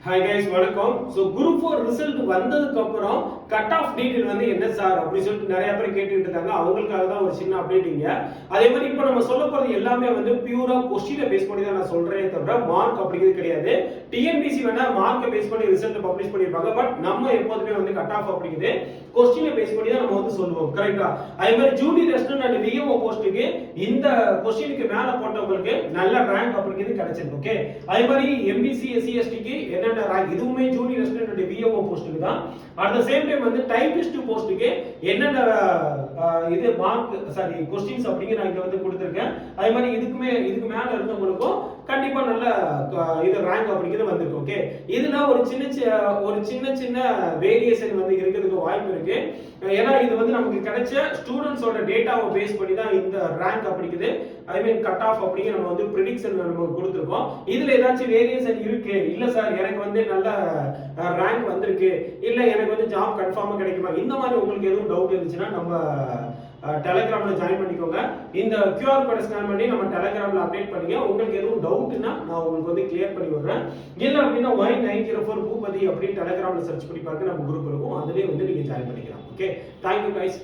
Hi guys, வணக்கம். So group 4 result வந்ததுக்கு அப்புறம் கட் ஆஃப் டீடைல் வந்து என்ன சார் அப்படின்னு சொல்லிட்டு நிறைய பேர் கேட்டுட்டு இருக்காங்க. அவங்களுக்காக தான் ஒரு சின்ன அப்டேட்டிங்க. அதே மாதிரி இப்போ நம்ம சொல்ல போறது எல்லாமே வந்து பியூரா கொஸ்டினை பேஸ் பண்ணி தான் நான் சொல்றேனே தவிர மார்க் அப்படிங்கிறது கிடையாது. டிஎன்பிசி வேணா மார்க்கை பேஸ் பண்ணி ரிசல்ட் பப்ளிஷ் பண்ணிருப்பாங்க. பட் நம்ம எப்போதுமே வந்து கட் ஆஃப் அப்படிங்கிறது கொஸ்டினை பேஸ் பண்ணி தான் நம்ம வந்து சொல்லுவோம். கரெக்டா? அதே மாதிரி ஜூனியர் ரெஸ்டன்ட் அண்ட் விஓ போஸ்ட்டுக்கு இந்த கொஸ்டினுக்கு மேல போட்டவங்களுக்கு நல்ல ரேங்க் அப்படிங்கிறது கிடைச்சிருக்கு. ஓகே, அதே மாதிரி எம்பிசி எஸ்சி எஸ்டிக்கு என்ன ரேங்க் இதுவுமே ஜூனியர் ரெசிடென்ட் அண்ட் விஓ போஸ்ட்டுக்கு தான். அட் தி சேம் டைம் வந்து டைபிஸ்ட் போஸ்ட்டுக்கு என்னென்ன இது மார்க் கொஸ்டின்ஸ் அப்படிங்க நான் இங்க வந்து கொடுத்திருக்கேன். அதே மாதிரி இதுக்கு மேல இருந்தவங்களுக்கும் கண்டிப்பா நல்ல இது ரேங்க் அப்படிங்கிறது வந்திருக்கு. ஓகே, இதுல ஒரு சின்ன வேரியேஷன் வந்து இருக்கிறதுக்கு வாய்ப்பு இருக்கு. ஏன்னா இது வந்து நமக்கு கிடைச்ச ஸ்டூடெண்ட்ஸோட டேட்டாவை பேஸ் பண்ணி தான் இந்த ரேங்க் அப்படிங்குது. ஐ மீன் கட் ஆஃப் அப்படிங்க நம்ம வந்து ப்ரெடிக்ஷன் நம்ம கொடுத்துருக்கோம். இதுல ஏதாச்சும் வேரியேஷன் இருக்கு, இல்ல சார் எனக்கு வந்து நல்ல ரேங்க் வந்திருக்கு, இல்ல எனக்கு வந்து ஜாப் கன்ஃபார்மா கிடைக்குமா, இந்த மாதிரி உங்களுக்கு எதுவும் டவுட் இருந்துச்சுன்னா நம்ம டெலிகிராம்ல ஜாயின் பண்ணிக்கோங்க. இந்த QR கோடை ஸ்கேன் பண்ணி நம்ம டெலிகிராம்ல அப்டேட் பண்ணுங்க. உங்களுக்கு எதுவும் டவுட்னா நான் உங்களுக்கு வந்து கிளியர் பண்ணி விடுறேன். இல்ல அப்படின்னா Y904 பூபதி அப்படி டெலிகிராம்ல சர்ச் பண்ணி பாருங்க, நம்ம குரூப் இருக்கும். அதுலயே வந்து நீங்க ஜாயின் பண்ணிக்கலாம். Okay, thank you guys.